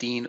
3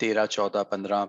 13, 14, 15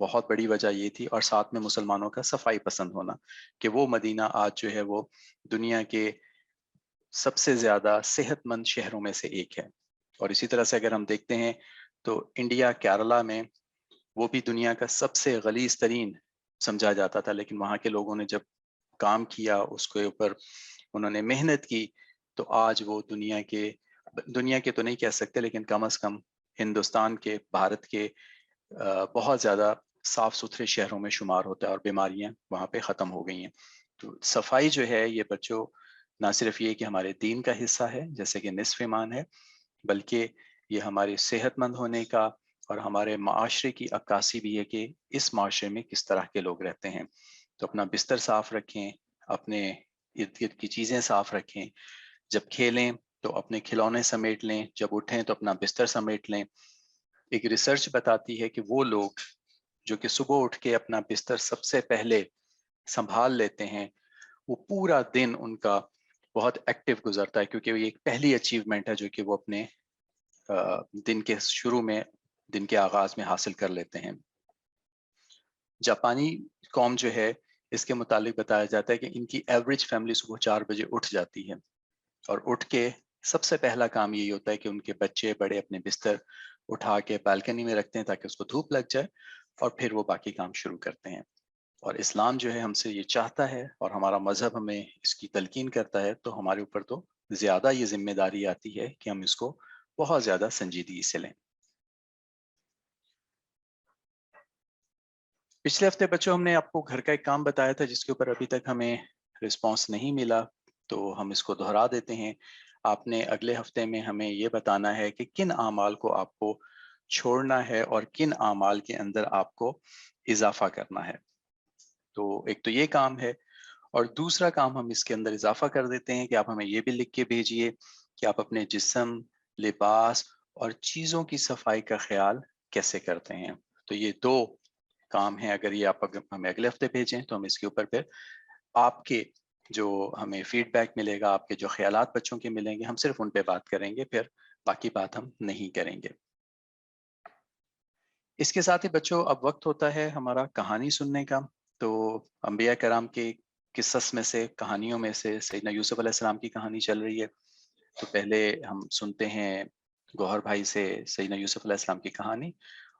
بہت بڑی وجہ یہ تھی، اور ساتھ میں مسلمانوں کا صفائی پسند ہونا، کہ وہ مدینہ آج جو ہے وہ دنیا کے سب سے زیادہ صحت مند شہروں میں سے ایک ہے۔ اور اسی طرح سے اگر ہم دیکھتے ہیں تو انڈیا کیرلا میں وہ بھی دنیا کا سب سے غلیظ ترین سمجھا جاتا تھا، لیکن وہاں کے لوگوں نے جب کام کیا اس کے اوپر، انہوں نے محنت کی، تو آج وہ دنیا کے تو نہیں کہہ سکتے، لیکن کم از کم ہندوستان کے، بھارت کے بہت زیادہ صاف ستھرے شہروں میں شمار ہوتا ہے، اور بیماریاں وہاں پہ ختم ہو گئی ہیں۔ تو صفائی جو ہے یہ بچوں، نہ صرف یہ کہ ہمارے دین کا حصہ ہے جیسے کہ نصف ایمان ہے، بلکہ یہ ہمارے صحت مند ہونے کا اور ہمارے معاشرے کی عکاسی بھی ہے کہ اس معاشرے میں کس طرح کے لوگ رہتے ہیں۔ تو اپنا بستر صاف رکھیں، اپنے ارد گرد کی چیزیں صاف رکھیں، جب کھیلیں تو اپنے کھلونے سمیٹ لیں، جب اٹھیں تو اپنا بستر سمیٹ لیں۔ ایک ریسرچ بتاتی ہے کہ وہ لوگ جو کہ صبح اٹھ کے اپنا بستر سب سے پہلے سنبھال لیتے ہیں، وہ پورا دن ان کا بہت ایکٹیو گزرتا ہے، کیونکہ یہ ایک پہلی اچیومنٹ ہے جو کہ وہ اپنے دن کے شروع میں، دن کے آغاز میں حاصل کر لیتے ہیں۔ جاپانی قوم جو ہے، اس کے متعلق بتایا جاتا ہے کہ ان کی ایوریج فیملی صبح 4 بجے اٹھ جاتی ہے، اور اٹھ کے سب سے پہلا کام یہی ہوتا ہے کہ ان کے بچے بڑے اپنے بستر اٹھا کے بالکنی میں رکھتے ہیں تاکہ اس کو دھوپ لگ جائے، اور پھر وہ باقی کام شروع کرتے ہیں۔ اور اسلام جو ہے ہم سے یہ چاہتا ہے، اور ہمارا مذہب ہمیں اس کی تلقین کرتا ہے، تو ہمارے اوپر تو زیادہ یہ ذمہ داری آتی ہے کہ ہم اس کو بہت زیادہ سنجیدگی سے لیں۔ پچھلے ہفتے بچوں ہم نے آپ کو گھر کا ایک کام بتایا تھا جس کے اوپر ابھی تک ہمیں رسپانس نہیں ملا، تو ہم اس کو دہرا دیتے ہیں۔ آپ نے اگلے ہفتے میں ہمیں یہ بتانا ہے کہ کن اعمال کو آپ کو چھوڑنا ہے اور کن اعمال کے اندر آپ کو اضافہ کرنا ہے۔ تو ایک تو یہ کام ہے، اور دوسرا کام ہم اس کے اندر اضافہ کر دیتے ہیں کہ آپ ہمیں یہ بھی لکھ کے بھیجئے کہ آپ اپنے جسم، لباس اور چیزوں کی صفائی کا خیال کیسے کرتے ہیں۔ تو یہ دو کام ہیں، اگر یہ آپ ہمیں اگلے ہفتے بھیجیں تو ہم اس کے اوپر پھر آپ کے جو ہمیں فیڈ بیک ملے گا، آپ کے جو خیالات بچوں کے ملیں گے، ہم صرف ان پہ بات کریں گے، پھر باقی بات ہم نہیں کریں گے۔ اس کے ساتھ ہی بچوں اب وقت ہوتا ہے ہمارا کہانی سننے کا۔ تو انبیاء کرام کے قصص میں سے، کہانیوں میں سے سیدنا یوسف علیہ السلام کی کہانی چل رہی ہے، تو پہلے ہم سنتے ہیں گوہر بھائی سے سیدنا یوسف علیہ السلام کی کہانی،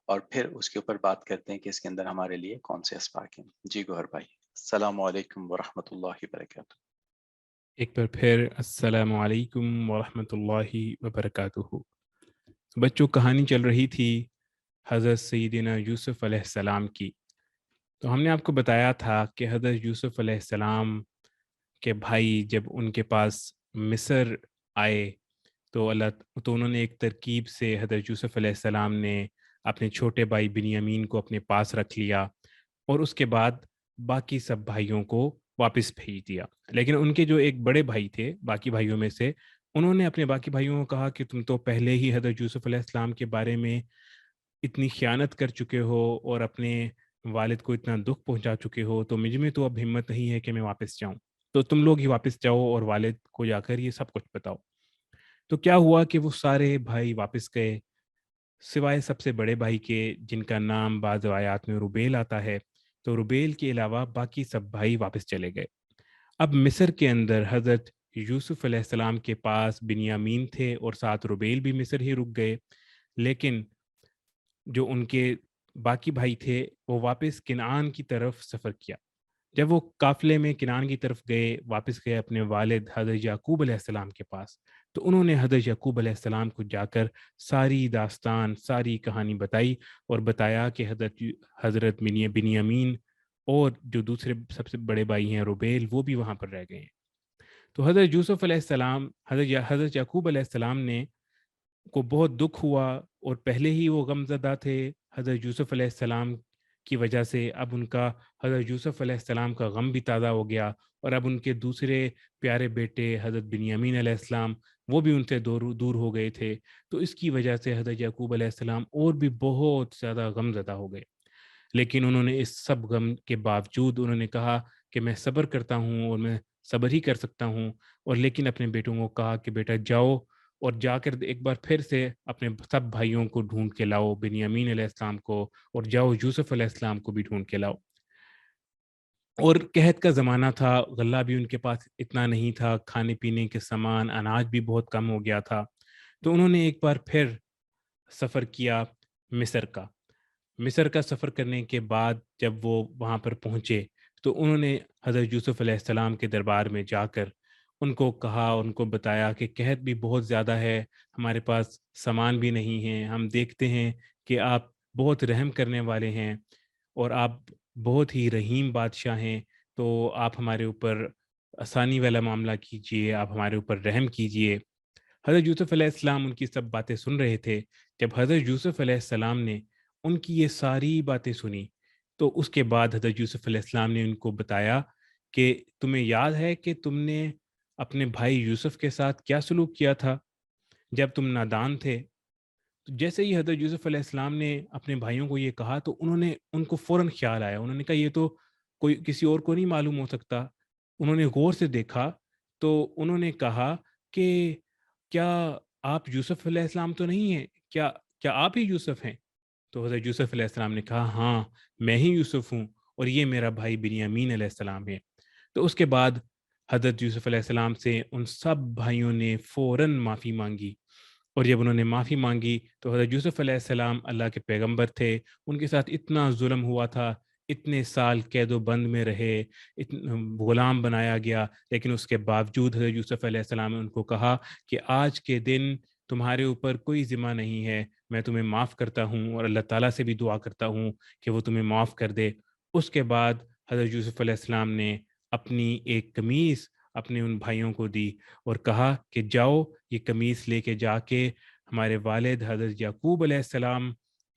اور پھر اس کے اوپر بات کرتے ہیں کہ اس کے اندر ہمارے لیے کون سے اسباق ہیں۔ جی گوہر بھائی، السلام علیکم ورحمۃ اللہ وبرکاتہ۔ ایک بار پھر السلام علیکم ورحمۃ اللہ وبرکاتہ۔ بچوں، کہانی چل رہی تھی حضرت سیدنا یوسف علیہ السلام کی۔ تو ہم نے آپ کو بتایا تھا کہ حضرت یوسف علیہ السلام کے بھائی جب ان کے پاس مصر آئے تو انہوں نے ایک ترکیب سے حضرت یوسف علیہ السلام نے اپنے چھوٹے بھائی بنیامین کو اپنے پاس رکھ لیا، اور اس کے بعد باقی سب بھائیوں کو واپس بھیج دیا۔ لیکن ان کے جو ایک بڑے بھائی تھے باقی بھائیوں میں سے، انہوں نے اپنے باقی بھائیوں کو کہا کہ تم تو پہلے ہی حضرت یوسف علیہ السلام کے بارے میں اتنی خیانت کر چکے ہو اور اپنے والد کو اتنا دکھ پہنچا چکے ہو، تو مجھ میں تو اب ہمت نہیں ہے کہ میں واپس جاؤں، تو تم لوگ ہی واپس جاؤ اور والد کو جا کر یہ سب کچھ بتاؤ۔ تو کیا ہوا کہ وہ سارے بھائی واپس گئے سوائے سب سے بڑے بھائی کے، جن کا نام بعض روایات میں روبیل آتا ہے۔ تو روبیل کے علاوہ باقی سب بھائی واپس چلے گئے۔ اب مصر کے اندر حضرت یوسف علیہ السلام کے پاس بنیامین تھے اور ساتھ روبیل بھی مصر ہی رک گئے، لیکن جو ان کے باقی بھائی تھے وہ واپس کنعان کی طرف سفر کیا۔ جب وہ قافلے میں کنعان کی طرف گئے، واپس گئے اپنے والد حضرت یعقوب علیہ السلام کے پاس، تو انہوں نے حضرت یعقوب علیہ السلام کو جا کر ساری داستان، ساری کہانی بتائی، اور بتایا کہ حضرت بنیامین اور جو دوسرے سب سے بڑے بھائی ہیں روبیل، وہ بھی وہاں پر رہ گئے ہیں۔ تو حضرت یوسف علیہ السلام، حضرت یعقوب علیہ السلام نے کو بہت دکھ ہوا، اور پہلے ہی وہ غم زدہ تھے حضرت یوسف علیہ السلام کی وجہ سے۔ اب ان کا حضرت یوسف علیہ السلام کا غم بھی تازہ ہو گیا، اور اب ان کے دوسرے پیارے بیٹے حضرت بنیامین علیہ السلام وہ بھی ان سے دور ہو گئے تھے۔ تو اس کی وجہ سے حضرت یعقوب علیہ السلام اور بھی بہت زیادہ غم زدہ ہو گئے۔ لیکن انہوں نے اس سب غم کے باوجود انہوں نے کہا کہ میں صبر کرتا ہوں اور میں صبر ہی کر سکتا ہوں، اور لیکن اپنے بیٹوں کو کہا کہ بیٹا جاؤ اور جا کر ایک بار پھر سے اپنے سب بھائیوں کو ڈھونڈ کے لاؤ، بنیامین علیہ السلام کو، اور جاؤ یوسف علیہ السلام کو بھی ڈھونڈ کے لاؤ۔ اور قحط کا زمانہ تھا، غلہ بھی ان کے پاس اتنا نہیں تھا، کھانے پینے کے سامان اناج بھی بہت کم ہو گیا تھا۔ تو انہوں نے ایک بار پھر سفر کیا مصر کا۔ مصر کا سفر کرنے کے بعد جب وہ وہاں پر پہنچے تو انہوں نے حضرت یوسف علیہ السلام کے دربار میں جا کر ان کو کہا، ان کو بتایا کہ قحط بھی بہت زیادہ ہے، ہمارے پاس سامان بھی نہیں ہے، ہم دیکھتے ہیں کہ آپ بہت رحم کرنے والے ہیں اور آپ بہت ہی رحیم بادشاہ ہیں، تو آپ ہمارے اوپر آسانی والا معاملہ کیجئے، آپ ہمارے اوپر رحم کیجئے۔ حضرت یوسف علیہ السلام ان کی سب باتیں سن رہے تھے۔ جب حضرت یوسف علیہ السلام نے ان کی یہ ساری باتیں سنی تو اس کے بعد حضرت یوسف علیہ السلام نے ان کو بتایا کہ تمہیں یاد ہے کہ تم نے اپنے بھائی یوسف کے ساتھ کیا سلوک کیا تھا جب تم نادان تھے؟ تو جیسے ہی حضرت یوسف علیہ السلام نے اپنے بھائیوں کو یہ کہا تو ان کو فوراً خیال آیا، انہوں نے کہا یہ تو کوئی کسی اور کو نہیں معلوم ہو سکتا۔ انہوں نے غور سے دیکھا تو انہوں نے کہا کہ کیا آپ یوسف علیہ السلام تو نہیں ہیں؟ کیا آپ ہی یوسف ہیں؟ تو حضرت یوسف علیہ السلام نے کہا ہاں میں ہی یوسف ہوں اور یہ میرا بھائی بنیامین علیہ السلام ہے۔ تو اس کے بعد حضرت یوسف علیہ السلام سے ان سب بھائیوں نے فوراً معافی مانگی، اور جب انہوں نے معافی مانگی تو حضرت یوسف علیہ السلام اللہ کے پیغمبر تھے، ان کے ساتھ اتنا ظلم ہوا تھا، اتنے سال قید و بند میں رہے، غلام بنایا گیا، لیکن اس کے باوجود حضرت یوسف علیہ السلام نے ان کو کہا کہ آج کے دن تمہارے اوپر کوئی ذمہ نہیں ہے، میں تمہیں معاف کرتا ہوں، اور اللہ تعالیٰ سے بھی دعا کرتا ہوں کہ وہ تمہیں معاف کر دے۔ اس کے بعد حضرت یوسف علیہ السلام نے اپنی ایک قمیص اپنے ان بھائیوں کو دی اور کہا کہ جاؤ یہ قمیص لے کے جا کے ہمارے والد حضرت یعقوب علیہ السلام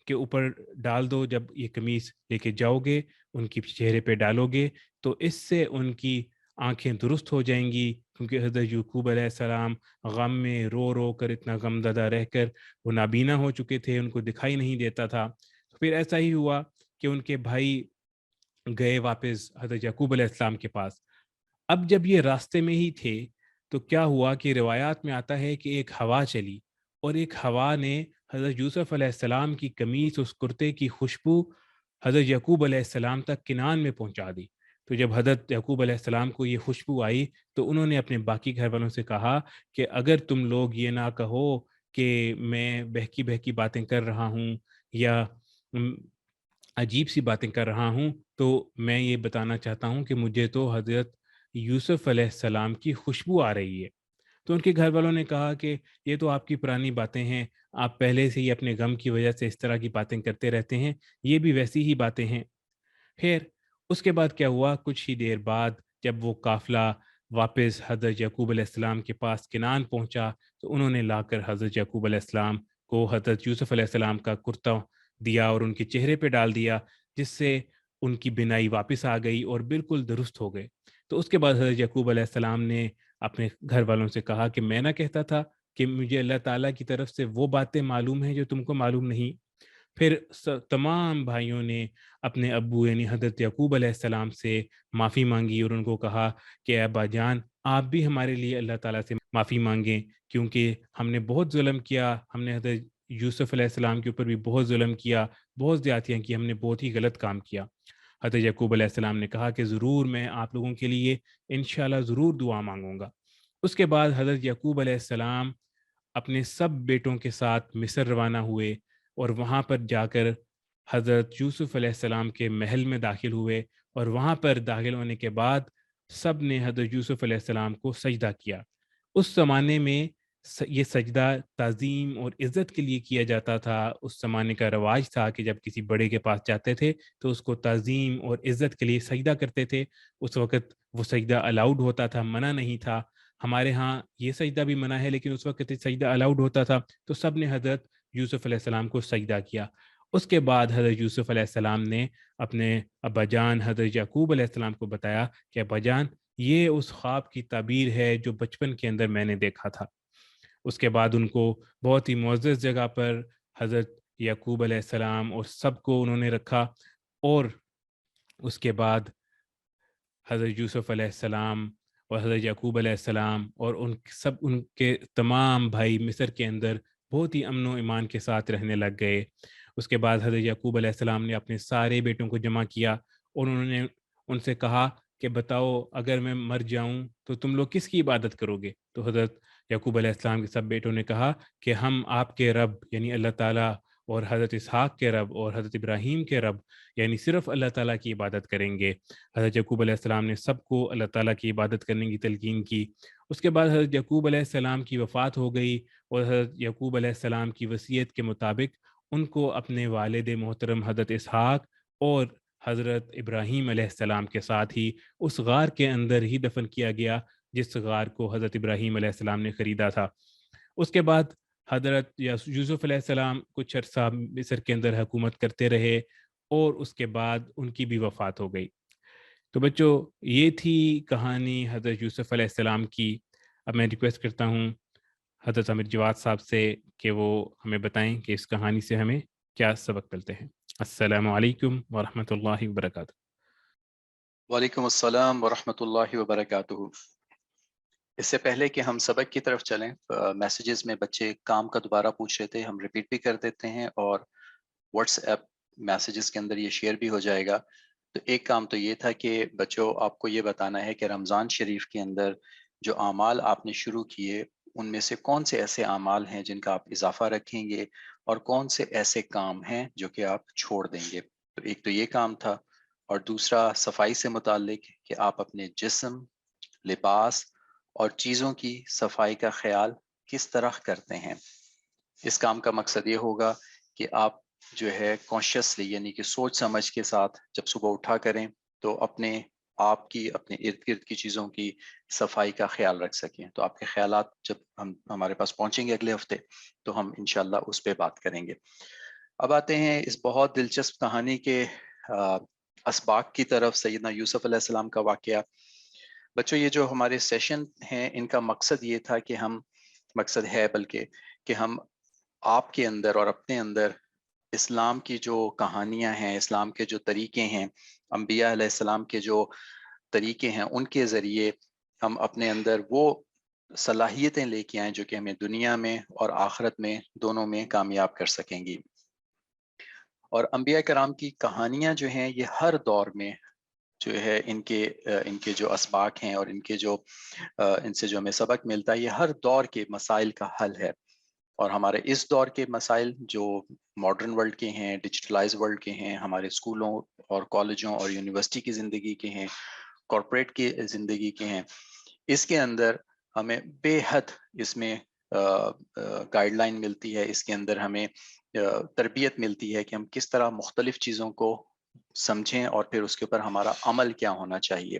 کے اوپر ڈال دو، جب یہ قمیص لے کے جاؤ گے ان کی چہرے پہ ڈالو گے تو اس سے ان کی آنکھیں درست ہو جائیں گی، کیونکہ حضرت یعقوب علیہ السلام غم میں رو رو کر اتنا غم زدہ رہ کر وہ نابینا ہو چکے تھے، ان کو دکھائی نہیں دیتا تھا۔ تو پھر ایسا ہی ہوا کہ ان کے بھائی گئے واپس حضرت یعقوب علیہ السلام کے پاس۔ اب جب یہ راستے میں ہی تھے تو کیا ہوا کہ روایات میں آتا ہے کہ ایک ہوا چلی، اور ایک ہوا نے حضرت یوسف علیہ السلام کی قمیص، اس کرتے کی خوشبو حضرت یعقوب علیہ السلام تک کنعان میں پہنچا دی۔ تو جب حضرت یعقوب علیہ السلام کو یہ خوشبو آئی تو انہوں نے اپنے باقی گھر والوں سے کہا کہ اگر تم لوگ یہ نہ کہو کہ میں بہکی بہکی باتیں کر رہا ہوں یا عجیب سی باتیں کر رہا ہوں، تو میں یہ بتانا چاہتا ہوں کہ مجھے تو حضرت یوسف علیہ السلام کی خوشبو آ رہی ہے۔ تو ان کے گھر والوں نے کہا کہ یہ تو آپ کی پرانی باتیں ہیں، آپ پہلے سے ہی اپنے غم کی وجہ سے اس طرح کی باتیں کرتے رہتے ہیں، یہ بھی ویسی ہی باتیں ہیں۔ پھر اس کے بعد کیا ہوا، کچھ ہی دیر بعد جب وہ قافلہ واپس حضرت یعقوب علیہ السلام کے پاس کنعان پہنچا تو انہوں نے لا کر حضرت یعقوب علیہ السلام کو حضرت یوسف علیہ السلام کا کرتا دیا اور ان کے چہرے پہ ڈال دیا، جس سے ان کی بینائی واپس آ گئی اور بالکل درست ہو گئے۔ تو اس کے بعد حضرت یعقوب علیہ السلام نے اپنے گھر والوں سے کہا کہ میں نہ کہتا تھا کہ مجھے اللہ تعالیٰ کی طرف سے وہ باتیں معلوم ہیں جو تم کو معلوم نہیں۔ پھر تمام بھائیوں نے اپنے ابو یعنی حضرت یعقوب علیہ السلام سے معافی مانگی اور ان کو کہا کہ ابا جان آپ بھی ہمارے لیے اللہ تعالیٰ سے معافی مانگیں، کیونکہ ہم نے بہت ظلم کیا، ہم نے حضرت یوسف علیہ السلام کے اوپر بھی بہت ظلم کیا، بہت زیادتیاں کی، ہم نے بہت ہی غلط کام کیا۔ حضرت یعقوب علیہ السلام نے کہا کہ ضرور میں آپ لوگوں کے لیے انشاءاللہ ضرور دعا مانگوں گا۔ اس کے بعد حضرت یعقوب علیہ السلام اپنے سب بیٹوں کے ساتھ مصر روانہ ہوئے اور وہاں پر جا کر حضرت یوسف علیہ السلام کے محل میں داخل ہوئے، اور وہاں پر داخل ہونے کے بعد سب نے حضرت یوسف علیہ السلام کو سجدہ کیا۔ اس زمانے میں یہ سجدہ تعظیم اور عزت کے لیے کیا جاتا تھا، اس زمانے کا رواج تھا کہ جب کسی بڑے کے پاس جاتے تھے تو اس کو تعظیم اور عزت کے لیے سجدہ کرتے تھے۔ اس وقت وہ سجدہ الاؤڈ ہوتا تھا، منع نہیں تھا۔ ہمارے ہاں یہ سجدہ بھی منع ہے، لیکن اس وقت سجدہ الاؤڈ ہوتا تھا، تو سب نے حضرت یوسف علیہ السلام کو سجدہ کیا۔ اس کے بعد حضرت یوسف علیہ السلام نے اپنے ابا جان حضرت یعقوب علیہ السلام کو بتایا کہ ابا جان یہ اس خواب کی تعبیر ہے جو بچپن کے اندر میں نے دیکھا تھا۔ اس کے بعد ان کو بہت ہی معزز جگہ پر حضرت یعقوب علیہ السلام اور سب کو انہوں نے رکھا، اور اس کے بعد حضرت یوسف علیہ السلام اور حضرت یعقوب علیہ السلام اور ان کے تمام بھائی مصر کے اندر بہت ہی امن و ایمان کے ساتھ رہنے لگ گئے۔ اس کے بعد حضرت یعقوب علیہ السلام نے اپنے سارے بیٹوں کو جمع کیا اور انہوں نے ان سے کہا کہ بتاؤ اگر میں مر جاؤں تو تم لوگ کس کی عبادت کرو گے؟ تو حضرت یعقوب علیہ السلام کے سب بیٹوں نے کہا کہ ہم آپ کے رب یعنی اللہ تعالیٰ اور حضرت اسحاق کے رب اور حضرت ابراہیم کے رب یعنی صرف اللہ تعالیٰ کی عبادت کریں گے۔ حضرت یعقوب علیہ السلام نے سب کو اللہ تعالیٰ کی عبادت کرنے کی تلقین کی۔ اس کے بعد حضرت یعقوب علیہ السلام کی وفات ہو گئی اور حضرت یعقوب علیہ السلام کی وصیت کے مطابق ان کو اپنے والد محترم حضرت اسحاق اور حضرت ابراہیم علیہ السلام کے ساتھ ہی اس غار کے اندر ہی دفن کیا گیا جس غار کو حضرت ابراہیم علیہ السلام نے خریدا تھا۔ اس کے بعد حضرت یوسف علیہ السلام کچھ عرصہ مصر کے اندر حکومت کرتے رہے اور اس کے بعد ان کی بھی وفات ہو گئی۔ تو بچوں یہ تھی کہانی حضرت یوسف علیہ السلام کی۔ اب میں ریکویسٹ کرتا ہوں حضرت عامر جواد صاحب سے کہ وہ ہمیں بتائیں کہ اس کہانی سے ہمیں کیا سبق ملتے ہیں۔ السلام علیکم ورحمۃ اللہ وبرکاتہ۔ وعلیکم السلام ورحمۃ اللہ وبرکاتہ۔ اس سے پہلے کہ ہم سبق کی طرف چلیں، میسیجز میں بچے کام کا دوبارہ پوچھ رہے تھے، ہم ریپیٹ بھی کر دیتے ہیں اور واٹس ایپ میسیجز کے اندر یہ شیئر بھی ہو جائے گا۔ تو ایک کام تو یہ تھا کہ بچوں آپ کو یہ بتانا ہے کہ رمضان شریف کے اندر جو اعمال آپ نے شروع کیے ان میں سے کون سے ایسے اعمال ہیں جن کا آپ اضافہ رکھیں گے اور کون سے ایسے کام ہیں جو کہ آپ چھوڑ دیں گے۔ تو ایک تو یہ کام تھا، اور دوسرا صفائی سے متعلق کہ آپ اپنے جسم، لباس اور چیزوں کی صفائی کا خیال کس طرح کرتے ہیں۔ اس کام کا مقصد یہ ہوگا کہ آپ جو ہے کانشیسلی یعنی کہ سوچ سمجھ کے ساتھ جب صبح اٹھا کریں تو اپنے آپ کی اپنے ارد گرد کی چیزوں کی صفائی کا خیال رکھ سکیں۔ تو آپ کے خیالات جب ہمارے پاس پہنچیں گے اگلے ہفتے تو ہم انشاءاللہ اس پہ بات کریں گے۔ اب آتے ہیں اس بہت دلچسپ کہانی کے اسباق کی طرف، سیدنا یوسف علیہ السلام کا واقعہ۔ بچوں یہ جو ہمارے سیشن ہیں ان کا مقصد یہ تھا کہ مقصد ہے بلکہ کہ ہم آپ کے اندر اور اپنے اندر اسلام کی جو کہانیاں ہیں، اسلام کے جو طریقے ہیں، انبیاء علیہ السلام کے جو طریقے ہیں، ان کے ذریعے ہم اپنے اندر وہ صلاحیتیں لے کے آئیں جو کہ ہمیں دنیا میں اور آخرت میں دونوں میں کامیاب کر سکیں گی۔ اور انبیاء کرام کی کہانیاں جو ہیں یہ ہر دور میں جو ہے ان کے جو اسباق ہیں اور ان سے جو ہمیں سبق ملتا ہے یہ ہر دور کے مسائل کا حل ہے۔ اور ہمارے اس دور کے مسائل جو ماڈرن ورلڈ کے ہیں، ڈیجیٹلائز ورلڈ کے ہیں، ہمارے اسکولوں اور کالجوں اور یونیورسٹی کی زندگی کے ہیں، کارپوریٹ کی زندگی کے ہیں، اس کے اندر ہمیں بے حد اس میں گائیڈ لائن ملتی ہے، اس کے اندر ہمیں تربیت ملتی ہے کہ ہم کس طرح مختلف چیزوں کو سمجھیں اور پھر اس کے اوپر ہمارا عمل کیا ہونا چاہیے۔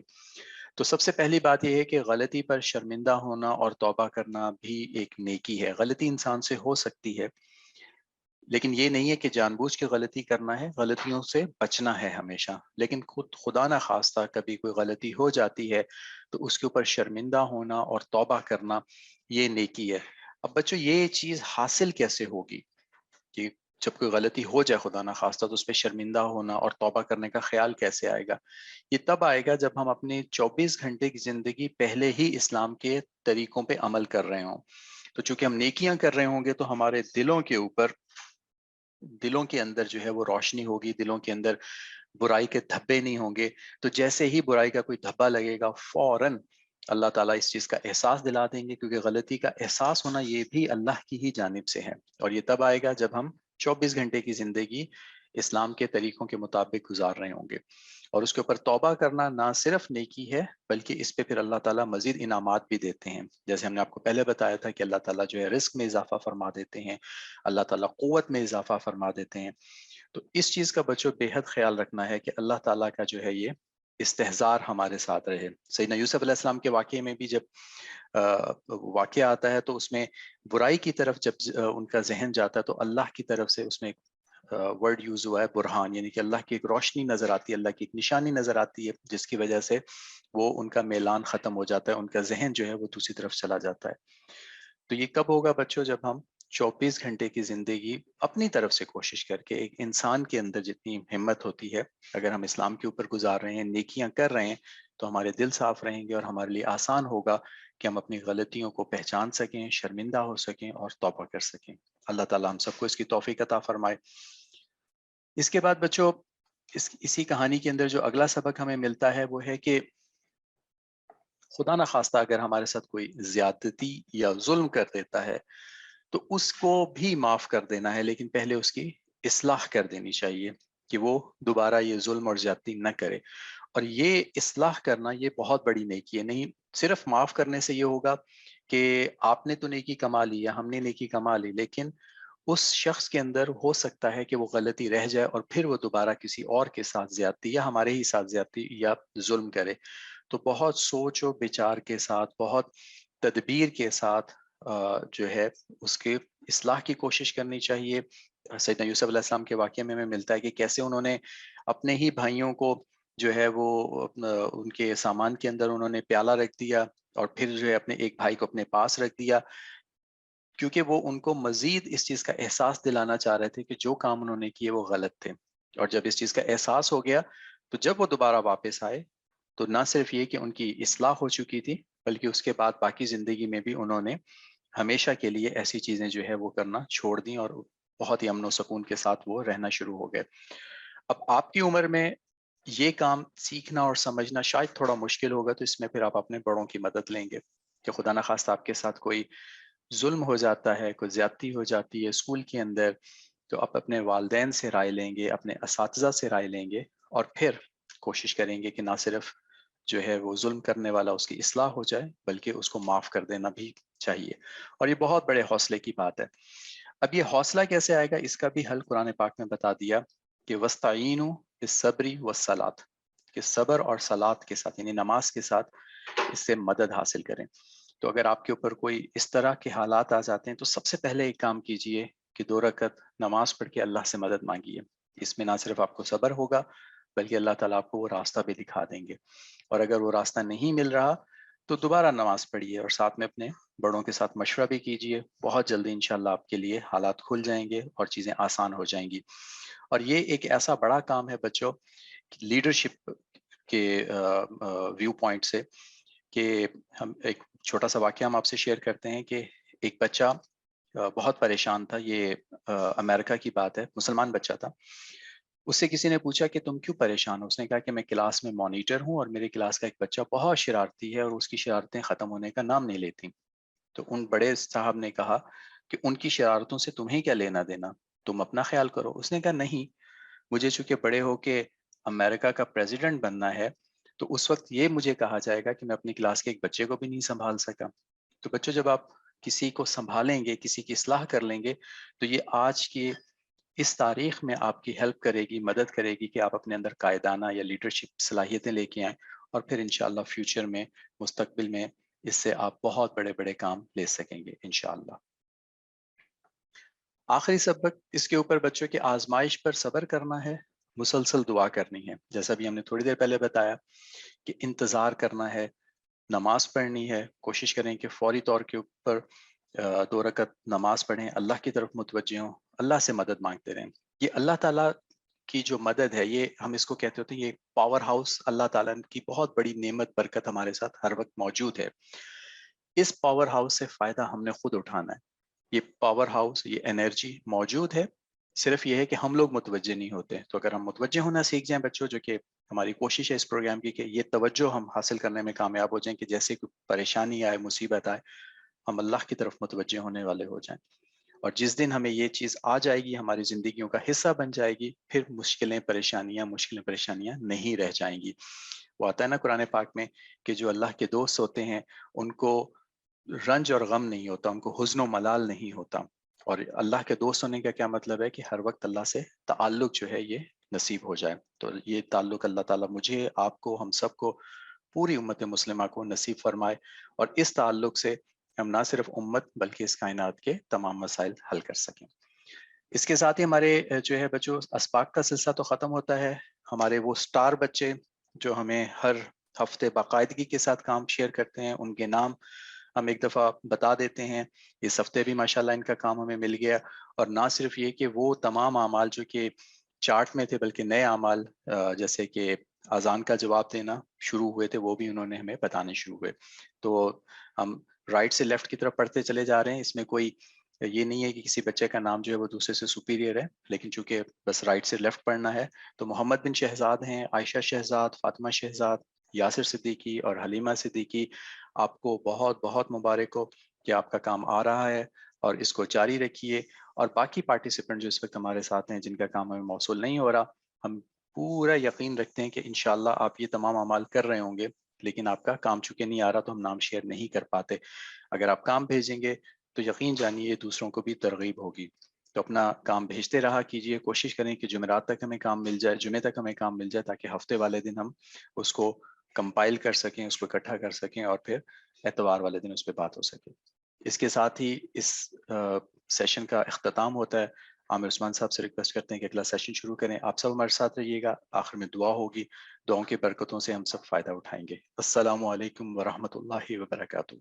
تو سب سے پہلی بات یہ ہے کہ غلطی پر شرمندہ ہونا اور توبہ کرنا بھی ایک نیکی ہے۔ غلطی انسان سے ہو سکتی ہے لیکن یہ نہیں ہے کہ جان بوجھ کے غلطی کرنا ہے، غلطیوں سے بچنا ہے ہمیشہ۔ لیکن خدا نہ خواستہ کبھی کوئی غلطی ہو جاتی ہے تو اس کے اوپر شرمندہ ہونا اور توبہ کرنا یہ نیکی ہے۔ اب بچوں یہ چیز حاصل کیسے ہوگی کہ جب کوئی غلطی ہو جائے خدا نہ خواستہ تو اس پہ شرمندہ ہونا اور توبہ کرنے کا خیال کیسے آئے گا؟ یہ تب آئے گا جب ہم اپنے 24 گھنٹے کی زندگی پہلے ہی اسلام کے طریقوں پہ عمل کر رہے ہوں۔ تو چونکہ ہم نیکیاں کر رہے ہوں گے تو ہمارے دلوں کے اندر جو ہے وہ روشنی ہوگی، دلوں کے اندر برائی کے دھبے نہیں ہوں گے۔ تو جیسے ہی برائی کا کوئی دھبا لگے گا فوراً اللہ تعالیٰ اس چیز کا احساس دلا دیں گے، کیونکہ غلطی کا احساس ہونا یہ بھی اللہ کی ہی جانب سے ہے۔ اور یہ تب آئے گا جب ہم 24 گھنٹے کی زندگی اسلام کے طریقوں کے مطابق گزار رہے ہوں گے۔ اور اس کے اوپر توبہ کرنا نہ صرف نیکی ہے بلکہ اس پہ پھر اللہ تعالیٰ مزید انعامات بھی دیتے ہیں۔ جیسے ہم نے آپ کو پہلے بتایا تھا کہ اللہ تعالیٰ جو ہے رزق میں اضافہ فرما دیتے ہیں، اللہ تعالیٰ قوت میں اضافہ فرما دیتے ہیں۔ تو اس چیز کا بچوں بے حد خیال رکھنا ہے کہ اللہ تعالیٰ کا جو ہے یہ استحضار ہمارے ساتھ رہے۔ سیدنا یوسف علیہ السلام کے واقعے میں بھی جب واقعہ آتا ہے تو اس میں برائی کی طرف جب ان کا ذہن جاتا ہے تو اللہ کی طرف سے اس میں ورڈ یوز ہوا ہے برہان، یعنی کہ اللہ کی ایک روشنی نظر آتی ہے، اللہ کی ایک نشانی نظر آتی ہے جس کی وجہ سے وہ ان کا میلان ختم ہو جاتا ہے، ان کا ذہن جو ہے وہ دوسری طرف چلا جاتا ہے۔ تو یہ کب ہوگا بچوں؟ جب ہم 24 گھنٹے کی زندگی اپنی طرف سے کوشش کر کے، ایک انسان کے اندر جتنی ہمت ہوتی ہے، اگر ہم اسلام کے اوپر گزار رہے ہیں، نیکیاں کر رہے ہیں، تو ہمارے دل صاف رہیں گے اور ہمارے لیے آسان ہوگا کہ ہم اپنی غلطیوں کو پہچان سکیں، شرمندہ ہو سکیں اور توبہ کر سکیں۔ اللہ تعالیٰ ہم سب کو اس کی توفیق عطا فرمائے۔ اس کے بعد بچوں، اسی کہانی کے اندر جو اگلا سبق ہمیں ملتا ہے وہ ہے کہ خدا نہ خواستہ اگر ہمارے ساتھ کوئی زیادتی یا ظلم کر دیتا ہے تو اس کو بھی معاف کر دینا ہے، لیکن پہلے اس کی اصلاح کر دینی چاہیے کہ وہ دوبارہ یہ ظلم اور زیادتی نہ کرے۔ اور یہ اصلاح کرنا یہ بہت بڑی نیکی ہے۔ نہیں صرف معاف کرنے سے یہ ہوگا کہ آپ نے تو نیکی کما لی یا ہم نے نیکی کما لی، لیکن اس شخص کے اندر ہو سکتا ہے کہ وہ غلطی رہ جائے اور پھر وہ دوبارہ کسی اور کے ساتھ زیادتی یا ہمارے ہی ساتھ زیادتی یا ظلم کرے۔ تو بہت سوچ و بچار کے ساتھ، بہت تدبیر کے ساتھ جو ہے اس کے اصلاح کی کوشش کرنی چاہیے۔ سیدنا یوسف علیہ السلام کے واقعے میں ہمیں ملتا ہے کہ کیسے انہوں نے اپنے ہی بھائیوں کو جو ہے وہ ان کے سامان کے اندر انہوں نے پیالہ رکھ دیا اور پھر جو ہے اپنے ایک بھائی کو اپنے پاس رکھ دیا، کیونکہ وہ ان کو مزید اس چیز کا احساس دلانا چاہ رہے تھے کہ جو کام انہوں نے کیے وہ غلط تھے۔ اور جب اس چیز کا احساس ہو گیا تو جب وہ دوبارہ واپس آئے تو نہ صرف یہ کہ ان کی اصلاح ہو چکی تھی، بلکہ اس کے بعد باقی زندگی میں بھی انہوں نے ہمیشہ کے لیے ایسی چیزیں جو ہے وہ کرنا چھوڑ دیں اور بہت ہی امن و سکون کے ساتھ وہ رہنا شروع ہو گئے۔ اب آپ کی عمر میں یہ کام سیکھنا اور سمجھنا شاید تھوڑا مشکل ہوگا، تو اس میں پھر آپ اپنے بڑوں کی مدد لیں گے کہ خدا نہ خواستہ آپ کے ساتھ کوئی ظلم ہو جاتا ہے، کوئی زیادتی ہو جاتی ہے اسکول کے اندر، تو آپ اپنے والدین سے رائے لیں گے، اپنے اساتذہ سے رائے لیں گے اور پھر کوشش کریں گے کہ نہ صرف جو ہے وہ ظلم کرنے والا اس کی اصلاح ہو جائے بلکہ اس کو معاف کر دینا بھی چاہیے۔ اور یہ بہت بڑے حوصلے کی بات ہے۔ اب یہ حوصلہ کیسے آئے گا، اس کا بھی حل قرآن پاک میں بتا دیا کہ وَاسْتَعِینُوا بِالصَّبْرِ وَالصَّلَاةِ، کہ صبر اور صلات کے ساتھ یعنی نماز کے ساتھ اس سے مدد حاصل کریں۔ تو اگر آپ کے اوپر کوئی اس طرح کے حالات آ جاتے ہیں تو سب سے پہلے ایک کام کیجئے کہ 2 رکعت نماز پڑھ کے اللہ سے مدد مانگیے۔ اس میں نہ صرف آپ کو صبر ہوگا بلکہ اللہ تعالیٰ آپ کو وہ راستہ بھی دکھا دیں گے۔ اور اگر وہ راستہ نہیں مل رہا تو دوبارہ نماز پڑھیے اور ساتھ میں اپنے بڑوں کے ساتھ مشورہ بھی کیجئے۔ بہت جلدی انشاءاللہ آپ کے لیے حالات کھل جائیں گے اور چیزیں آسان ہو جائیں گی۔ اور یہ ایک ایسا بڑا کام ہے بچوں لیڈرشپ کے ویو پوائنٹ سے، کہ ہم ایک چھوٹا سا واقعہ ہم آپ سے شیئر کرتے ہیں کہ ایک بچہ بہت پریشان تھا۔ یہ امریکہ کی بات ہے، مسلمان بچہ تھا۔ اس سے کسی نے پوچھا کہ تم کیوں پریشان ہو؟ اس نے کہا کہ میں کلاس میں مانیٹر ہوں اور میرے کلاس کا ایک بچہ بہت شرارتی ہے اور اس کی شرارتیں ختم ہونے کا نام نہیں لیتی۔ تو ان بڑے صاحب نے کہا کہ ان کی شرارتوں سے تمہیں کیا لینا دینا، تم اپنا خیال کرو۔ اس نے کہا نہیں، مجھے چونکہ بڑے ہو کے امریکہ کا پریزیڈنٹ بننا ہے تو اس وقت یہ مجھے کہا جائے گا کہ میں اپنی کلاس کے ایک بچے کو بھی نہیں سنبھال سکا۔ تو بچوں جب آپ کسی کو سنبھالیں گے، کسی کی اصلاح کر لیں گے تو یہ آج کی اس تاریخ میں آپ کی ہیلپ کرے گی، مدد کرے گی کہ آپ اپنے اندر قائدانہ یا لیڈرشپ صلاحیتیں لے کے آئیں اور پھر انشاءاللہ فیوچر میں، مستقبل میں اس سے آپ بہت بڑے بڑے کام لے سکیں گے انشاءاللہ۔ آخری سبق اس کے اوپر بچوں کے آزمائش پر صبر کرنا ہے، مسلسل دعا کرنی ہے۔ جیسا بھی ہم نے تھوڑی دیر پہلے بتایا کہ انتظار کرنا ہے، نماز پڑھنی ہے، کوشش کریں کہ فوری طور کے اوپر 2 رکعت نماز پڑھیں، اللہ کی طرف متوجہ ہوں، اللہ سے مدد مانگتے رہیں۔ یہ اللہ تعالیٰ کی جو مدد ہے، یہ ہم اس کو کہتے ہوتے ہیں یہ پاور ہاؤس، اللہ تعالیٰ کی بہت بڑی نعمت برکت ہمارے ساتھ ہر وقت موجود ہے۔ اس پاور ہاؤس سے فائدہ ہم نے خود اٹھانا ہے۔ یہ پاور ہاؤس، یہ انرجی موجود ہے، صرف یہ ہے کہ ہم لوگ متوجہ نہیں ہوتے۔ تو اگر ہم متوجہ ہونا سیکھ جائیں بچوں، جو کہ ہماری کوشش ہے اس پروگرام کی کہ یہ توجہ ہم حاصل کرنے میں کامیاب ہو جائیں کہ جیسے کوئی پریشانی آئے، مصیبت آئے، ہم اللہ کی طرف متوجہ ہونے والے ہو جائیں۔ اور جس دن ہمیں یہ چیز آ جائے گی، ہماری زندگیوں کا حصہ بن جائے گی، پھر مشکلیں پریشانیاں نہیں رہ جائیں گی۔ وہ آتا ہے نا قرآن پاک میں کہ جو اللہ کے دوست ہوتے ہیں ان کو رنج اور غم نہیں ہوتا، ان کو حزن و ملال نہیں ہوتا۔ اور اللہ کے دوست ہونے کا کیا مطلب ہے کہ ہر وقت اللہ سے تعلق جو ہے یہ نصیب ہو جائے۔ تو یہ تعلق اللہ تعالیٰ مجھے، آپ کو، ہم سب کو، پوری امت مسلمہ کو نصیب فرمائے اور اس تعلق سے ہم نہ صرف امت بلکہ اس کائنات کے تمام مسائل حل کر سکیں۔ اس کے ساتھ ہی ہمارے جو ہے بچوں اسباق کا سلسلہ تو ختم ہوتا ہے۔ ہمارے وہ سٹار بچے جو ہمیں ہر ہفتے باقاعدگی کے ساتھ کام شیئر کرتے ہیں، ان کے نام ہم ایک دفعہ بتا دیتے ہیں۔ اس ہفتے بھی ماشاءاللہ ان کا کام ہمیں مل گیا، اور نہ صرف یہ کہ وہ تمام اعمال جو کہ چارٹ میں تھے بلکہ نئے اعمال جیسے کہ اذان کا جواب دینا شروع ہوئے تھے وہ بھی انہوں نے ہمیں بتانے شروع ہوئے. تو ہم رائٹ سے لیفٹ کی طرف پڑھتے چلے جا رہے ہیں. اس میں کوئی یہ نہیں ہے کہ کسی بچے کا نام جو ہے وہ دوسرے سے سپیریئر ہے، لیکن چونکہ بس رائٹ سے لیفٹ پڑھنا ہے. تو محمد بن شہزاد ہیں، عائشہ شہزاد، فاطمہ شہزاد، یاسر صدیقی اور حلیمہ صدیقی. آپ کو بہت بہت مبارک ہو کہ آپ کا کام آ رہا ہے اور اس کو جاری رکھیے. اور باقی پارٹیسپینٹ جو اس وقت ہمارے ساتھ ہیں جن کا کام ہمیں موصول نہیں ہو رہا، ہم پورا یقین رکھتے ہیں کہ انشاءاللہ آپ یہ تمام اعمال کر رہے ہوں گے، لیکن آپ کا کام چونکہ نہیں آ رہا تو ہم نام شیئر نہیں کر پاتے. اگر آپ کام بھیجیں گے تو یقین جانیے دوسروں کو بھی ترغیب ہوگی. تو اپنا کام بھیجتے رہا کیجئے. کوشش کریں کہ جمعرات تک ہمیں کام مل جائے، جمعے تک ہمیں کام مل جائے، تاکہ ہفتے والے دن ہم اس کو کمپائل کر سکیں، اس کو اکٹھا کر سکیں اور پھر اتوار والے دن اس پہ بات ہو سکے. اس کے ساتھ ہی اس سیشن کا اختتام ہوتا ہے. عامر عثمان صاحب سے ریکویسٹ کرتے ہیں کہ اگلا سیشن شروع کریں. آپ سب ہمارے ساتھ رہیے گا. آخر میں دعا ہوگی. دعاؤں کی برکتوں سے ہم سب فائدہ اٹھائیں گے. السلام علیکم ورحمۃ اللہ وبرکاتہ.